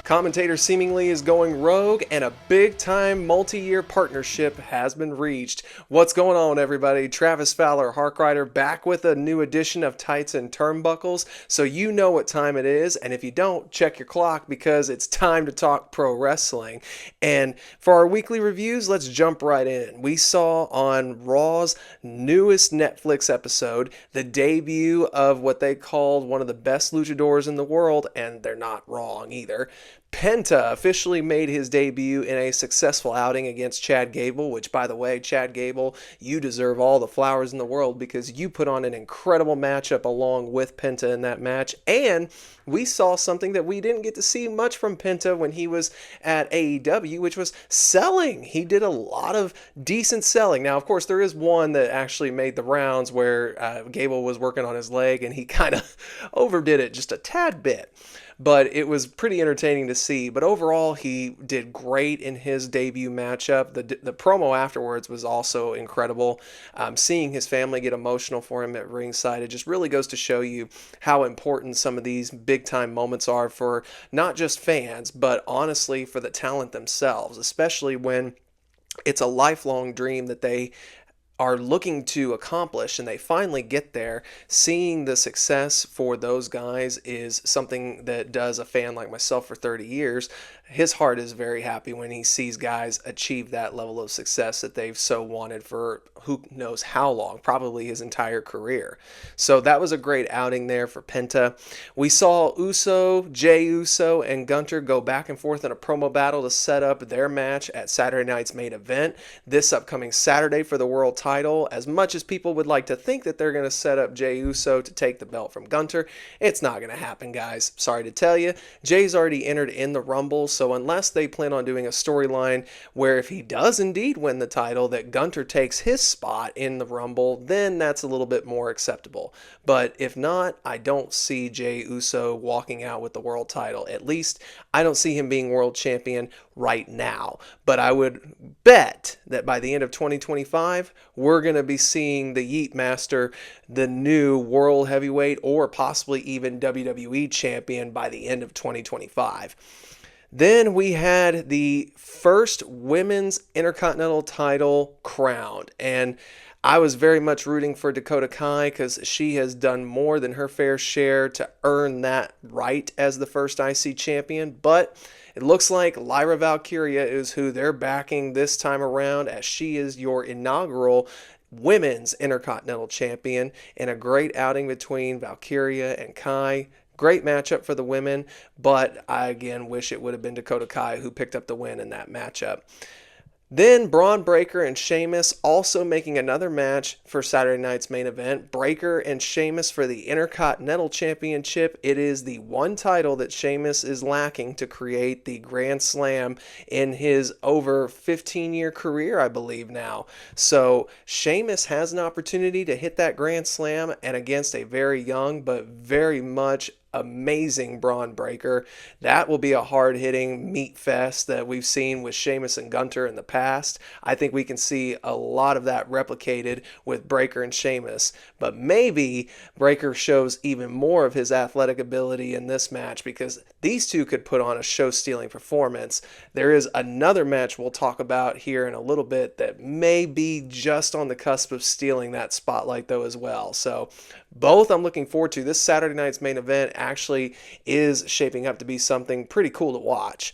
Commentator seemingly is going rogue, and a big-time multi-year partnership has been reached. What's going on, everybody? Travis Fowler, Harkrider, back with a new edition of Tights and Turnbuckles, so you know what time it is, and if you don't, check your clock because it's time to talk pro wrestling. And for our weekly reviews, let's jump right in. We saw on Raw's newest Netflix episode the debut of what they called one of the best luchadors in the world, and they're not wrong either. Penta officially made his debut in a successful outing against Chad Gable, which, by the way, Chad Gable, you deserve all the flowers in the world because you put on an incredible matchup along with Penta in that match. And we saw something that we didn't get to see much from Penta when he was at AEW, which was selling. He did a lot of decent selling. Now, of course, there is one that actually made the rounds where Gable was working on his leg and he kind of overdid it just a tad bit. But it was pretty entertaining to see. But overall, he did great in his debut matchup. The promo afterwards was also incredible. Seeing his family get emotional for him at ringside, it just really goes to show you how important some of these big-time moments are for not just fans, but honestly for the talent themselves, especially when it's a lifelong dream that they are looking to accomplish and they finally get there. Seeing the success for those guys is something that does a fan like myself for 30 years. His heart is very happy when he sees guys achieve that level of success that they've so wanted for who knows how long, probably his entire career. So that was a great outing there for Penta. We saw Jey Uso, and Gunter go back and forth in a promo battle to set up their match at Saturday night's main event this upcoming Saturday for the world title. As much as people would like to think that they're going to set up Jey Uso to take the belt from Gunter, it's not going to happen, guys. Sorry to tell you. Jey's already entered in the Rumble, so unless they plan on doing a storyline where if he does indeed win the title, that Gunter takes his spot in the Rumble, then that's a little bit more acceptable. But if not, I don't see Jey Uso walking out with the world title. At least I don't see him being world champion right now. But I would bet that by the end of 2025, we're going to be seeing the Yeet Master, the new world heavyweight, or possibly even WWE champion by the end of 2025. Then we had the first women's Intercontinental title crowned, and I was very much rooting for Dakota Kai because she has done more than her fair share to earn that right as the first IC champion, but it looks like Lyra Valkyria is who they're backing this time around, as she is your inaugural women's Intercontinental champion in a great outing between Valkyria and Kai. Great matchup for the women, but I again wish it would have been Dakota Kai who picked up the win in that matchup. Then Braun Breaker and Sheamus also making another match for Saturday night's main event. Breaker and Sheamus for the Intercontinental Championship. It is the one title that Sheamus is lacking to create the Grand Slam in his over 15-year career, I believe now. So Sheamus has an opportunity to hit that Grand Slam, and against a very young but very much amazing Braun Breaker. That will be a hard-hitting meat fest that we've seen with Sheamus and Gunter in the past. I think we can see a lot of that replicated with Breaker and Sheamus, but maybe Breaker shows even more of his athletic ability in this match because these two could put on a show-stealing performance. There is another match we'll talk about here in a little bit that may be just on the cusp of stealing that spotlight though as well. So both I'm looking forward to. This Saturday night's main event actually is shaping up to be something pretty cool to watch.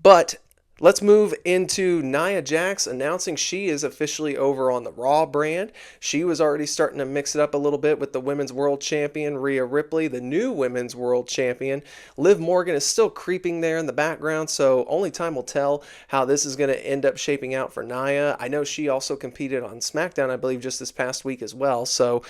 But let's move into Nia Jax announcing she is officially over on the Raw brand. She was already starting to mix it up a little bit with the Women's World Champion, Rhea Ripley, the new Women's World Champion. Liv Morgan is still creeping there in the background, so only time will tell how this is going to end up shaping out for Nia. I know she also competed on SmackDown, I believe, just this past week as well. So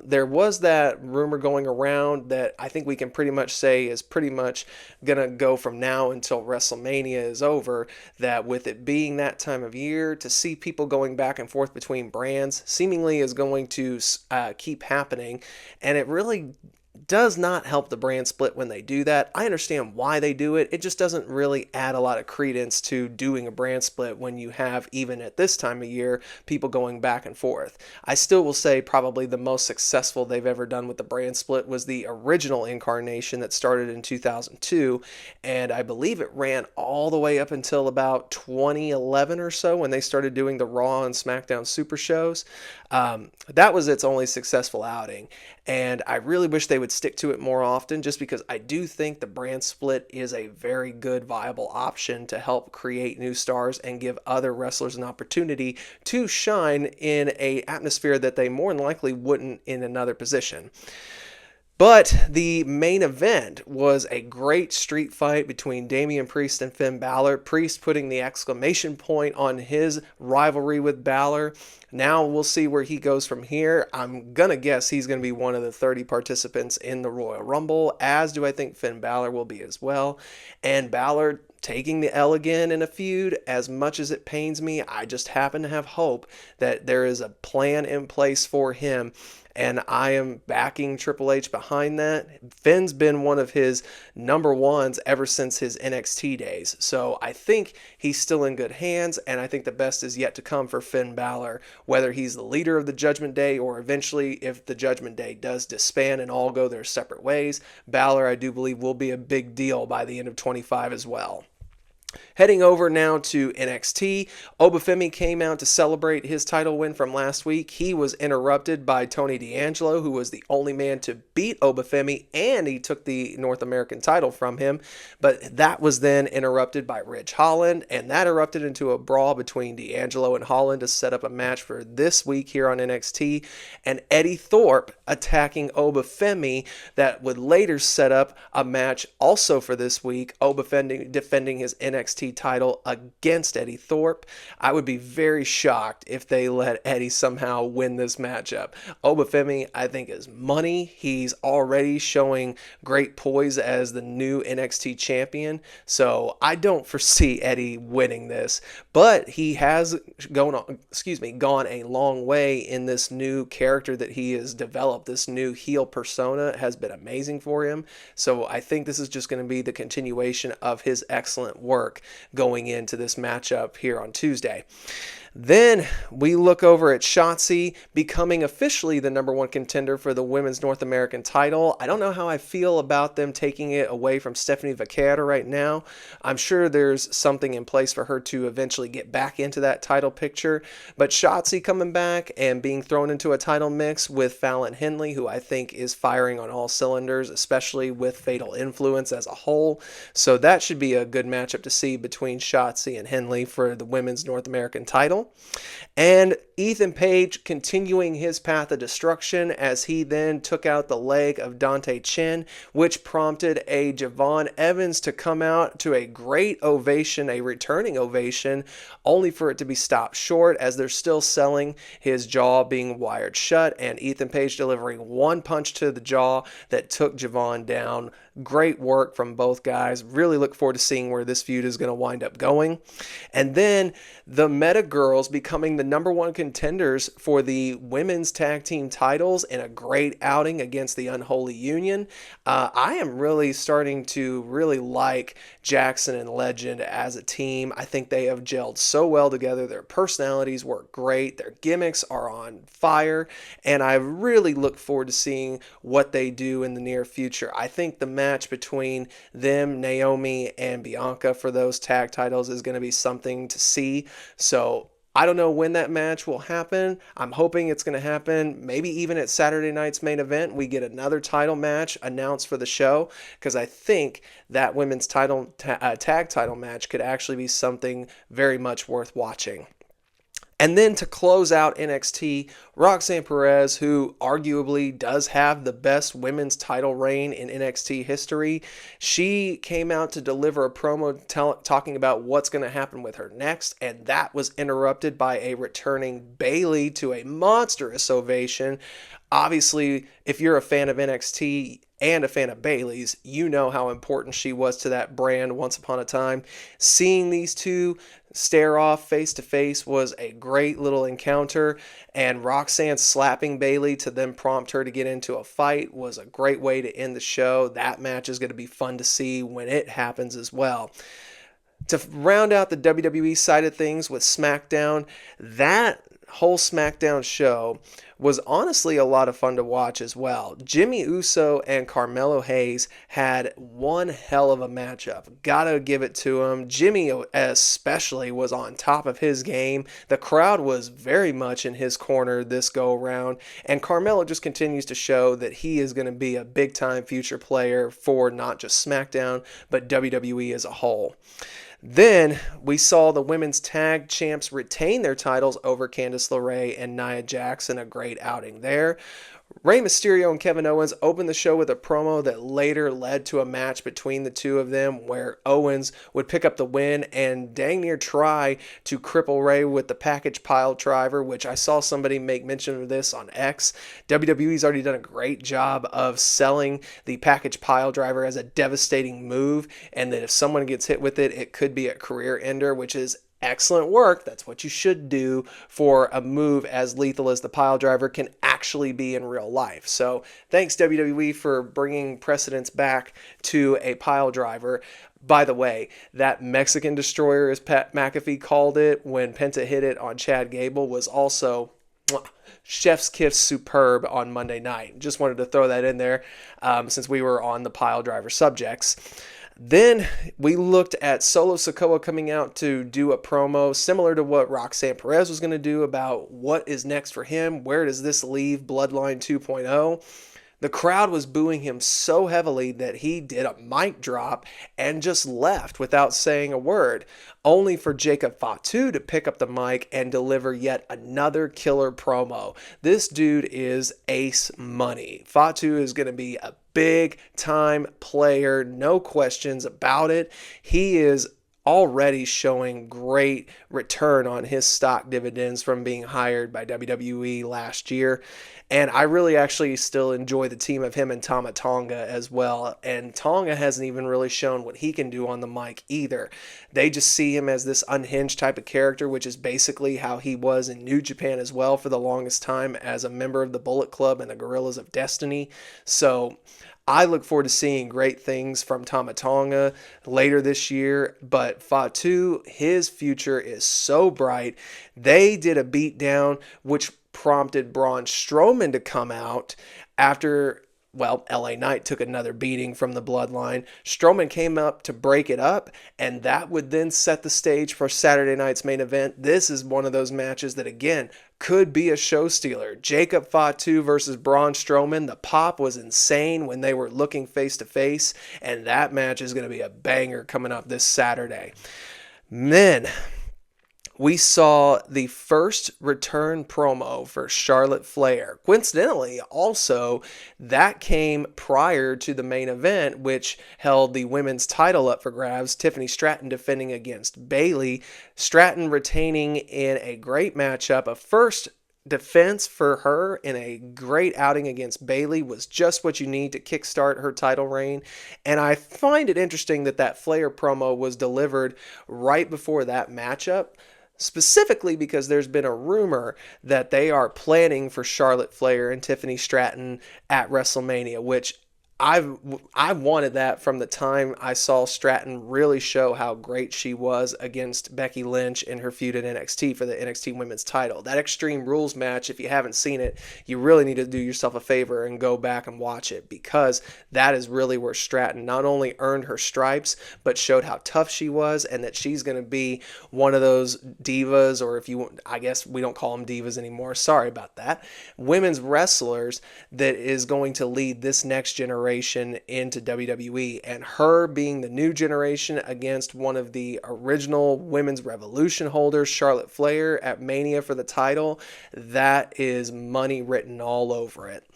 there was that rumor going around that I think we can pretty much say is pretty much going to go from now until WrestleMania is over. That with it being that time of year, to see people going back and forth between brands seemingly is going to keep happening, and it really does not help the brand split when they do that. I understand why they do it. It just doesn't really add a lot of credence to doing a brand split when you have, even at this time of year, people going back and forth. I still will say probably the most successful they've ever done with the brand split was the original incarnation that started in 2002, and I believe it ran all the way up until about 2011 or so when they started doing the Raw and SmackDown Super shows. That was its only successful outing, and I really wish they would stick to it more often, just because I do think the brand split is a very good, viable option to help create new stars and give other wrestlers an opportunity to shine in an atmosphere that they more than likely wouldn't in another position. But the main event was a great street fight between Damian Priest and Finn Balor. Priest putting the exclamation point on his rivalry with Balor. Now we'll see where he goes from here. I'm going to guess he's going to be one of the 30 participants in the Royal Rumble, as do I think Finn Balor will be as well. And Balor taking the L again in a feud, as much as it pains me, I just happen to have hope that there is a plan in place for him, and I am backing Triple H behind that. Finn's been one of his number ones ever since his NXT days, so I think he's still in good hands, and I think the best is yet to come for Finn Balor, whether he's the leader of the Judgment Day or eventually if the Judgment Day does disband and all go their separate ways. Balor, I do believe, will be a big deal by the end of 25 as well. Heading over now to NXT, Obafemi came out to celebrate his title win from last week. He was interrupted by Tony D'Angelo, who was the only man to beat Obafemi, and he took the North American title from him. But that was then interrupted by Ridge Holland, and that erupted into a brawl between D'Angelo and Holland to set up a match for this week here on NXT, and Eddie Thorpe attacking Obafemi that would later set up a match also for this week, Obafemi defending his NXT title against Eddie Thorpe. I would be very shocked if they let Eddie somehow win this matchup. Obafemi, I think, is money. He's already showing great poise as the new NXT champion, so I don't foresee Eddie winning this, but he has gone a long way in this new character that he has developed. This new heel persona has been amazing for him, so I think this is just going to be the continuation of his excellent work going into this matchup here on Tuesday. Then we look over at Shotzi becoming officially the number one contender for the Women's North American title. I don't know how I feel about them taking it away from Stephanie Vaquera right now. I'm sure there's something in place for her to eventually get back into that title picture. But Shotzi coming back and being thrown into a title mix with Fallon Henley, who I think is firing on all cylinders, especially with Fatal Influence as a whole. So that should be a good matchup to see between Shotzi and Henley for the Women's North American title. And Ethan Page continuing his path of destruction as he then took out the leg of Dante Chen, which prompted a Javon Evans to come out to a great ovation, a returning ovation, only for it to be stopped short as they're still selling his jaw being wired shut, and Ethan Page delivering one punch to the jaw that took Javon down. Great work from both guys. Really look forward to seeing where this feud is going to wind up going. And then the Meta Girls becoming the number one contenders for the women's tag team titles in a great outing against the Unholy Union. I am really starting to really like Jackson and Legend as a team. I think they have gelled so well together. Their personalities work great. Their gimmicks are on fire. And I really look forward to seeing what they do in the near future. I think the match between them, Naomi, and Bianca for those tag titles is going to be something to see. So I don't know when that match will happen. I'm hoping it's going to happen maybe even at Saturday night's main event. We get another title match announced for the show, because I think that women's title tag title match could actually be something very much worth watching. And then to close out NXT, Roxanne Perez, who arguably does have the best women's title reign in NXT history, she came out to deliver a promo talking about what's going to happen with her next, and that was interrupted by a returning Bayley to a monstrous ovation. Obviously, if you're a fan of NXT, and a fan of Bayley's, you know how important she was to that brand once upon a time. Seeing these two stare off face to face was a great little encounter, and Roxanne slapping Bayley to then prompt her to get into a fight was a great way to end the show. That match is going to be fun to see when it happens as well. To round out the WWE side of things with SmackDown, that whole SmackDown show was honestly a lot of fun to watch as well. Jimmy Uso and Carmelo Hayes had one hell of a matchup. Gotta give it to him. Jimmy especially was on top of his game. The crowd was very much in his corner this go around, and Carmelo just continues to show that he is going to be a big time future player for not just SmackDown, but WWE as a whole. Then we saw the women's tag champs retain their titles over Candice LeRae and Nia Jax in a great outing there. Rey Mysterio and Kevin Owens opened the show with a promo that later led to a match between the two of them where Owens would pick up the win and dang near try to cripple Rey with the package pile driver, which I saw somebody make mention of this on X. WWE's already done a great job of selling the package pile driver as a devastating move, and that if someone gets hit with it, it could be a career ender, which is excellent work. That's what you should do for a move as lethal as the pile driver can actually be in real life. So thanks WWE for bringing precedence back to a pile driver. By the way, that Mexican destroyer, as Pat McAfee called it when Penta hit it on Chad Gable, was also chef's kiss superb on Monday night. Just wanted to throw that in there since we were on the pile driver subjects. Then we looked at Solo Sikoa coming out to do a promo similar to what Roxanne Perez was going to do about what is next for him. Where does this leave Bloodline 2.0? The crowd was booing him so heavily that he did a mic drop and just left without saying a word, only for Jacob Fatu to pick up the mic and deliver yet another killer promo. This dude is ace money. Fatu is going to be a big time player, no questions about it. He is already showing great return on his stock dividends from being hired by WWE last year. And I really actually still enjoy the team of him and Tama Tonga as well. And Tonga hasn't even really shown what he can do on the mic either. They just see him as this unhinged type of character, which is basically how he was in New Japan as well for the longest time as a member of the Bullet Club and the Gorillas of Destiny. So I look forward to seeing great things from Tama Tonga later this year, but Fatu, his future is so bright. They did a beatdown, which prompted Braun Strowman to come out after, well, LA Knight took another beating from the Bloodline. Strowman came up to break it up, and that would then set the stage for Saturday night's main event. This is one of those matches that, again, could be a show stealer. Jacob Fatu versus Braun Strowman. The pop was insane when they were looking face to face, and that match is going to be a banger coming up this Saturday. Then we saw the first return promo for Charlotte Flair. Coincidentally, also, that came prior to the main event, which held the women's title up for grabs. Tiffany Stratton defending against Bayley. Stratton retaining in a great matchup. A first defense for her in a great outing against Bayley was just what you need to kickstart her title reign. And I find it interesting that that Flair promo was delivered right before that matchup, specifically because there's been a rumor that they are planning for Charlotte Flair and Tiffany Stratton at WrestleMania, which I wanted that from the time I saw Stratton really show how great she was against Becky Lynch in her feud at NXT for the NXT Women's title. That Extreme Rules match, if you haven't seen it, you really need to do yourself a favor and go back and watch it, because that is really where Stratton not only earned her stripes, but showed how tough she was and that she's going to be one of those divas, or if you, I guess we don't call them divas anymore, sorry about that, women's wrestlers that is going to lead this next generation into WWE, and her being the new generation against one of the original Women's Revolution holders, Charlotte Flair, at Mania for the title, that is money written all over it.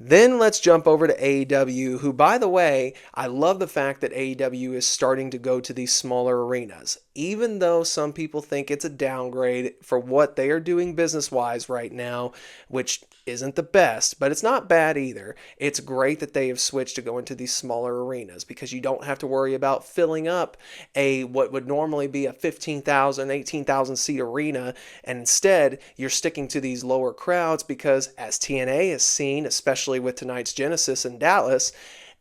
Then let's jump over to AEW, who, by the way, I love the fact that AEW is starting to go to these smaller arenas. Even though some people think it's a downgrade for what they are doing business-wise right now, which isn't the best, but it's not bad either. It's great that they have switched to going to these smaller arenas because you don't have to worry about filling up what would normally be a 15,000, 18,000 seat arena, and instead you're sticking to these lower crowds because, as TNA has seen, especially with tonight's Genesis in Dallas,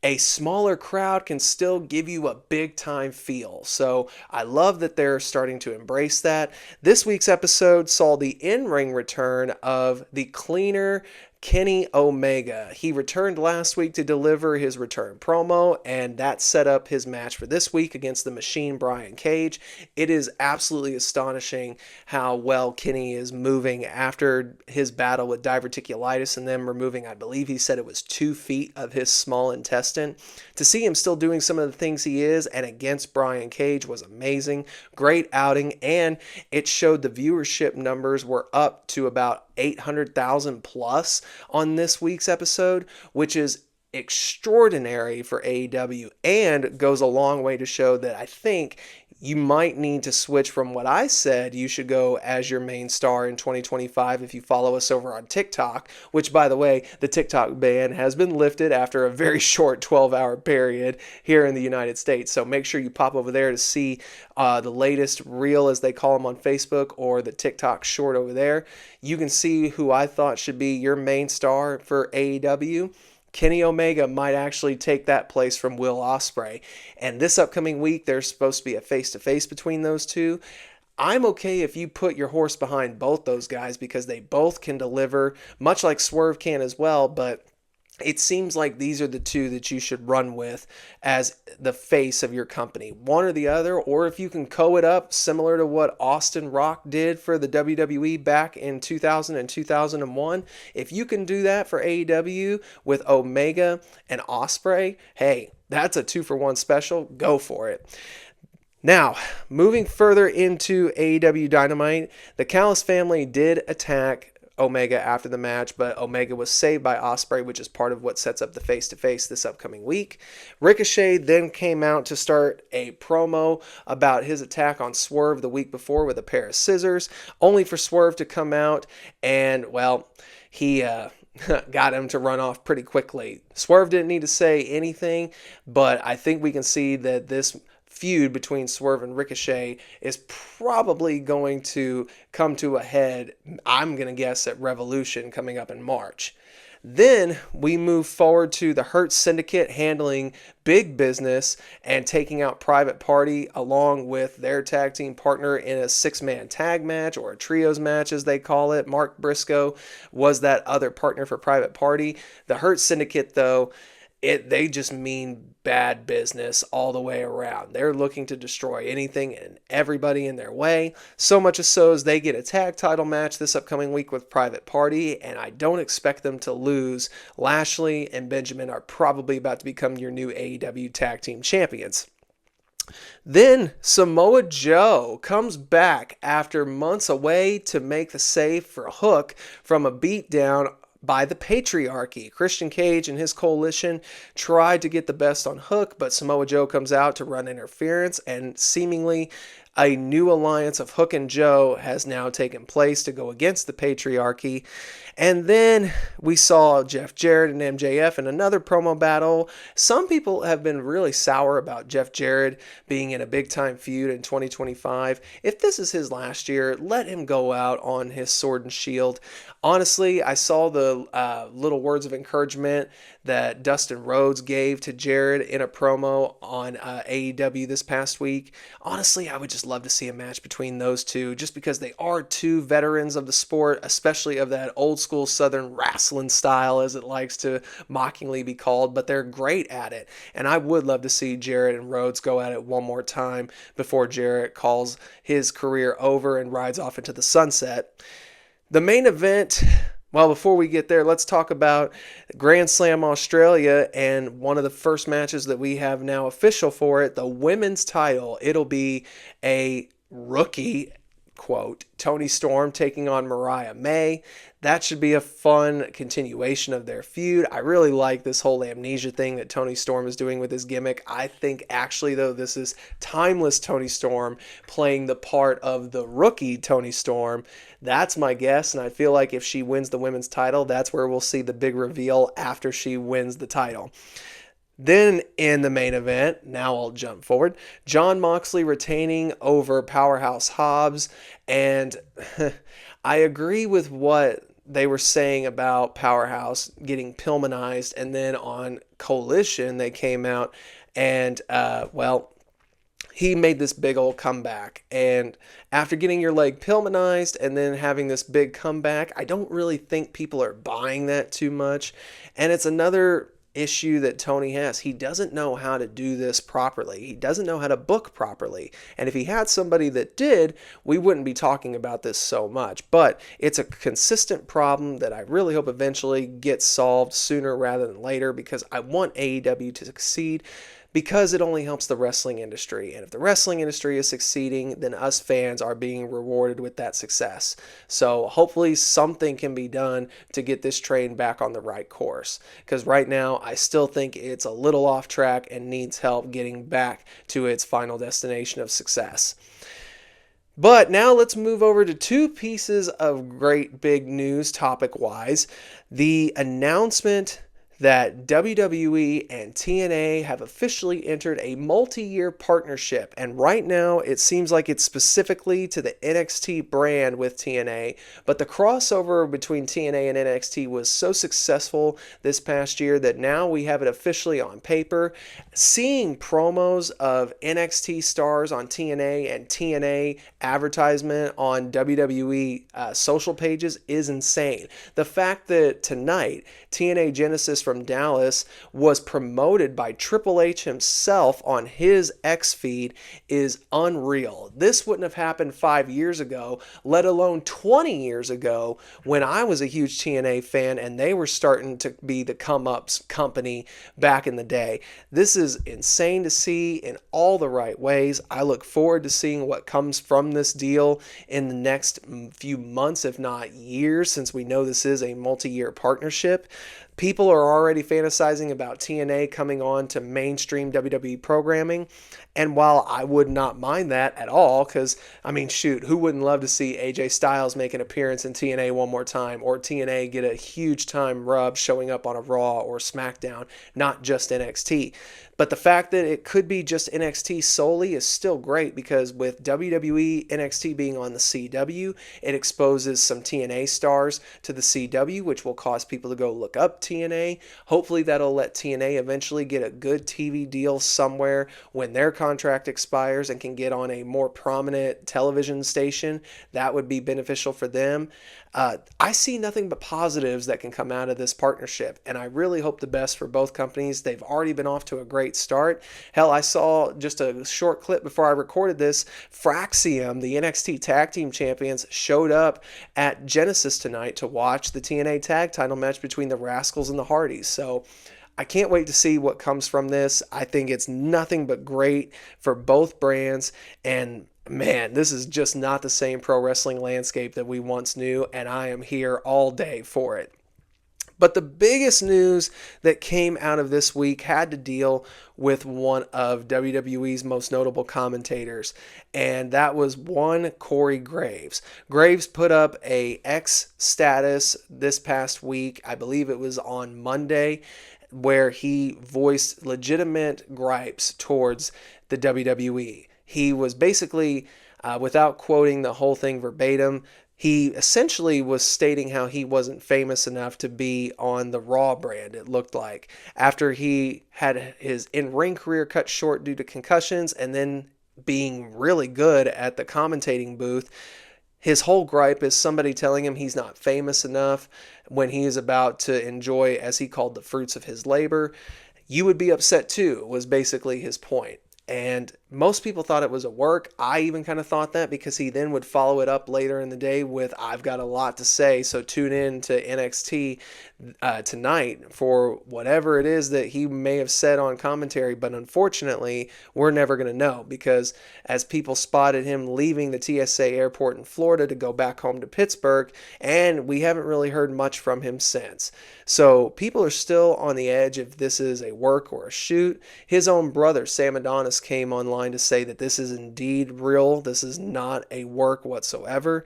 a smaller crowd can still give you a big time feel. So I love that they're starting to embrace that. This week's episode saw the in-ring return of the cleaner Kenny Omega. He returned last week to deliver his return promo, and that set up his match for this week against the Machine Brian Cage. It is absolutely astonishing how well Kenny is moving after his battle with diverticulitis and them removing, I believe he said it was 2 feet of his small intestine. To see him still doing some of the things he is and against Brian Cage was amazing. Great outing, and it showed the viewership numbers were up to about 800,000 plus on this week's episode, which is extraordinary for AEW and goes a long way to show that I think you might need to switch from what I said you should go as your main star in 2025 if you follow us over on TikTok, which, by the way, the TikTok ban has been lifted after a very short 12-hour period here in the United States. So make sure you pop over there to see the latest reel, as they call them on Facebook, or the TikTok short over there. You can see who I thought should be your main star for AEW. Kenny Omega might actually take that place from Will Ospreay. And this upcoming week, there's supposed to be a face-to-face between those two. I'm okay if you put your horse behind both those guys because they both can deliver, much like Swerve can as well, but it seems like these are the two that you should run with as the face of your company. One or the other, or if you can it up similar to what Austin Rock did for the WWE back in 2000 and 2001. If you can do that for AEW with Omega and Ospreay, hey, that's a 2-for-1 special. Go for it. Now, moving further into AEW Dynamite, the Callis family did attack Omega after the match, but Omega was saved by Ospreay, which is part of what sets up the face-to-face this upcoming week. Ricochet then came out to start a promo about his attack on Swerve the week before with a pair of scissors, only for Swerve to come out and, well, he got him to run off pretty quickly. Swerve didn't need to say anything, but I think we can see that this feud between Swerve and Ricochet is probably going to come to a head, I'm going to guess, at Revolution coming up in March. Then we move forward to the Hurt Syndicate handling big business and taking out Private Party along with their tag team partner in a 6-man tag match, or a trios match as they call it. Mark Briscoe was that other partner for Private Party. The Hurt Syndicate, though, they just mean bad business all the way around. They're looking to destroy anything and everybody in their way. So much so as they get a tag title match this upcoming week with Private Party, and I don't expect them to lose. Lashley and Benjamin are probably about to become your new AEW tag team champions. Then Samoa Joe comes back after months away to make the save for Hook from a beatdown by the patriarchy. Christian Cage and his coalition tried to get the best on Hook, but Samoa Joe comes out to run interference, and seemingly a new alliance of Hook and Joe has now taken place to go against the patriarchy. And then we saw Jeff Jarrett and MJF in another promo battle. Some people have been really sour about Jeff Jarrett being in a big-time feud in 2025. If this is his last year, let him go out on his sword and shield. Honestly, I saw the little words of encouragement that Dustin Rhodes gave to Jarrett in a promo on AEW this past week. Honestly, I would just love to see a match between those two, just because they are two veterans of the sport, especially of that old school Southern wrestling style, as it likes to mockingly be called, but they're great at it. And I would love to see Jarrett and Rhodes go at it one more time before Jarrett calls his career over and rides off into the sunset. The main event, well, before we get there, let's talk about Grand Slam Australia and one of the first matches that we have now official for it, the women's title. It'll be a rookie unquote. Toni Storm taking on Mariah May. That should be a fun continuation of their feud. I really like this whole amnesia thing that Toni Storm is doing with his gimmick. I think actually, though, this is timeless Toni Storm playing the part of the rookie Toni Storm. That's my guess, and I feel like if she wins the women's title, that's where we'll see the big reveal after she wins the title. Then in the main event, now I'll jump forward, Jon Moxley retaining over Powerhouse Hobbs, and I agree with what they were saying about Powerhouse getting Pillmanized, and then on Coalition they came out and, he made this big old comeback. And after getting your leg Pillmanized and then having this big comeback, I don't really think people are buying that too much. And it's another issue that Tony has. He doesn't know how to do this properly. He doesn't know how to book properly. And if he had somebody that did, we wouldn't be talking about this so much. But it's a consistent problem that I really hope eventually gets solved sooner rather than later, because I want AEW to succeed, because it only helps the wrestling industry. And if the wrestling industry is succeeding, then us fans are being rewarded with that success. So hopefully something can be done to get this train back on the right course. Because right now, I still think it's a little off track and needs help getting back to its final destination of success. But now let's move over to two pieces of great big news topic-wise. The announcement that WWE and TNA have officially entered a multi-year partnership. And right now, it seems like it's specifically to the NXT brand with TNA. But the crossover between TNA and NXT was so successful this past year that now we have it officially on paper. Seeing promos of NXT stars on TNA and TNA advertisement on WWE social pages is insane. The fact that tonight, TNA Genesis from Dallas was promoted by Triple H himself on his X feed is unreal. This wouldn't have happened 5 years ago, let alone 20 years ago when I was a huge TNA fan and they were starting to be the come-ups company back in the day. This is insane to see in all the right ways. I look forward to seeing what comes from this deal in the next few months, if not years, since we know this is a multi-year partnership. People are already fantasizing about TNA coming on to mainstream WWE programming. And while I would not mind that at all, because, I mean, shoot, who wouldn't love to see AJ Styles make an appearance in TNA one more time, or TNA get a huge time rub showing up on a Raw or SmackDown, not just NXT. But the fact that it could be just NXT solely is still great, because with WWE NXT being on the CW, it exposes some TNA stars to the CW, which will cause people to go look up TNA. Hopefully that'll let TNA eventually get a good TV deal somewhere when their contract expires and can get on a more prominent television station. That would be beneficial for them. I see nothing but positives that can come out of this partnership, and I really hope the best for both companies. They've already been off to a great start. Hell, I saw just a short clip before I recorded this. Fraxium, the NXT Tag Team Champions, showed up at Genesis tonight to watch the TNA Tag Title match between the Rascals and the Hardys. So I can't wait to see what comes from this. I think it's nothing but great for both brands, and man, this is just not the same pro wrestling landscape that we once knew, and I am here all day for it. But the biggest news that came out of this week had to deal with one of WWE's most notable commentators, and that was one Corey Graves. Graves put up a X status this past week, I believe it was on Monday, where he voiced legitimate gripes towards the WWE. He was basically, without quoting the whole thing verbatim, he essentially was stating how he wasn't famous enough to be on the Raw brand, it looked like, after he had his in-ring career cut short due to concussions and then being really good at the commentating booth. His whole gripe is somebody telling him he's not famous enough when he is about to enjoy, as he called, the fruits of his labor. You would be upset too, was basically his point. And most people thought it was a work. I even kind of thought that because he then would follow it up later in the day with, I've got a lot to say, so tune in to NXT tonight for whatever it is that he may have said on commentary. But unfortunately, we're never going to know, because as people spotted him leaving the TSA airport in Florida to go back home to Pittsburgh, and we haven't really heard much from him since. So people are still on the edge if this is a work or a shoot. His own brother, Sam Adonis, came online to say that this is indeed real. This is not a work whatsoever.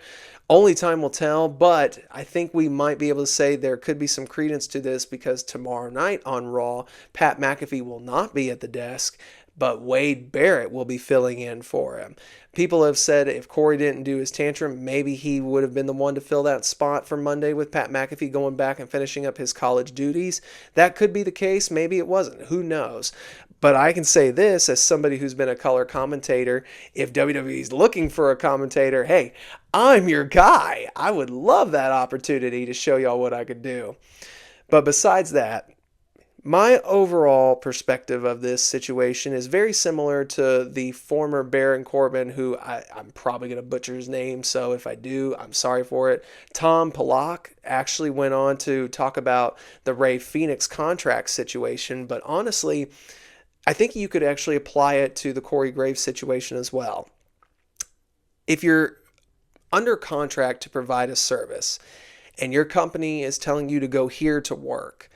Only time will tell, but I think we might be able to say there could be some credence to this, because tomorrow night on Raw, Pat McAfee will not be at the desk, but Wade Barrett will be filling in for him. People have said if Corey didn't do his tantrum, maybe he would have been the one to fill that spot for Monday with Pat McAfee going back and finishing up his college duties. That could be the case. Maybe it wasn't. Who knows? But I can say this as somebody who's been a color commentator. If WWE's looking for a commentator, hey, I'm your guy. I would love that opportunity to show y'all what I could do. But besides that, my overall perspective of this situation is very similar to the former Baron Corbin, who I'm probably going to butcher his name, so if I do, I'm sorry for it. Tom Pollock actually went on to talk about the Rey Fenix contract situation, but honestly, I think you could actually apply it to the Corey Graves situation as well. If you're under contract to provide a service and your company is telling you to go here to work,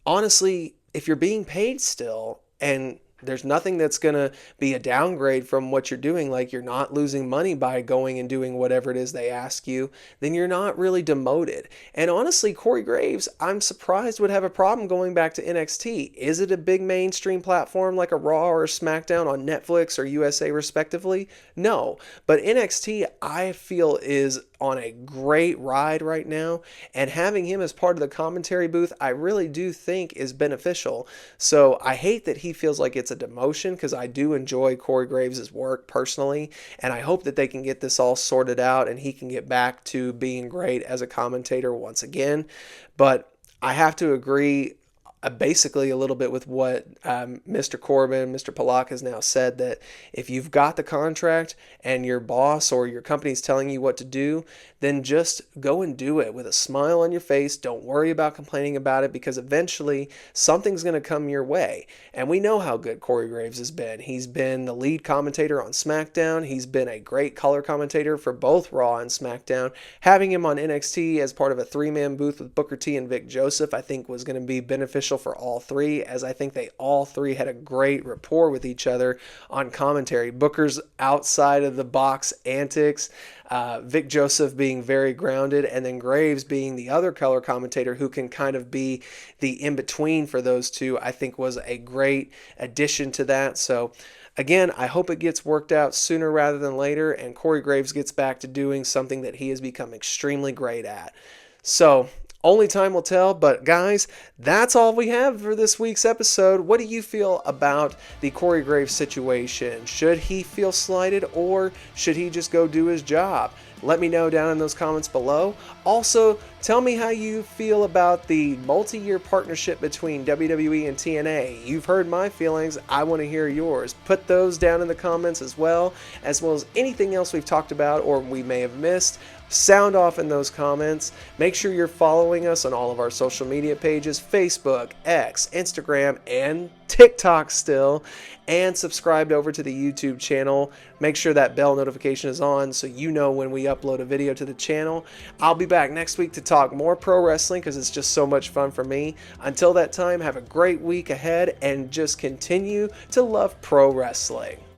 honestly, if you're being paid still and there's nothing that's going to be a downgrade from what you're doing, like you're not losing money by going and doing whatever it is they ask you, then you're not really demoted. And honestly, Corey Graves, I'm surprised would have a problem going back to NXT. Is it a big mainstream platform like a Raw or a SmackDown on Netflix or USA respectively? No. But NXT, I feel, is on a great ride right now, and having him as part of the commentary booth, I really do think is beneficial. So I hate that he feels like it's a demotion, because I do enjoy Corey Graves' work personally, and I hope that they can get this all sorted out and he can get back to being great as a commentator once again. But I have to agree basically a little bit with what Mr. Corbin, Mr. Pollock has now said, that if you've got the contract and your boss or your company's telling you what to do, then just go and do it with a smile on your face. Don't worry about complaining about it, because eventually something's going to come your way. And we know how good Corey Graves has been. He's been the lead commentator on SmackDown. He's been a great color commentator for both Raw and SmackDown. Having him on NXT as part of a three-man booth with Booker T and Vic Joseph, I think was going to be beneficial for all three, as I think they all three had a great rapport with each other on commentary. Booker's outside of the box antics, Vic Joseph being very grounded, and then Graves being the other color commentator who can kind of be the in-between for those two, I think was a great addition to that. So again, I hope it gets worked out sooner rather than later, and Corey Graves gets back to doing something that he has become extremely great at. So only time will tell, but guys, that's all we have for this week's episode. What do you feel about the Corey Graves situation? Should he feel slighted, or should he just go do his job? Let me know down in those comments below. Also, tell me how you feel about the multi-year partnership between WWE and TNA. You've heard my feelings. I want to hear yours. Put those down in the comments as well as anything else we've talked about or we may have missed. Sound off in those comments. Make sure you're following us on all of our social media pages, Facebook, X, Instagram, and TikTok still, and subscribed over to the YouTube channel. Make sure that bell notification is on so you know when we upload a video to the channel. I'll be back next week to talk more pro wrestling, because it's just so much fun for me. Until that time, have a great week ahead and just continue to love pro wrestling.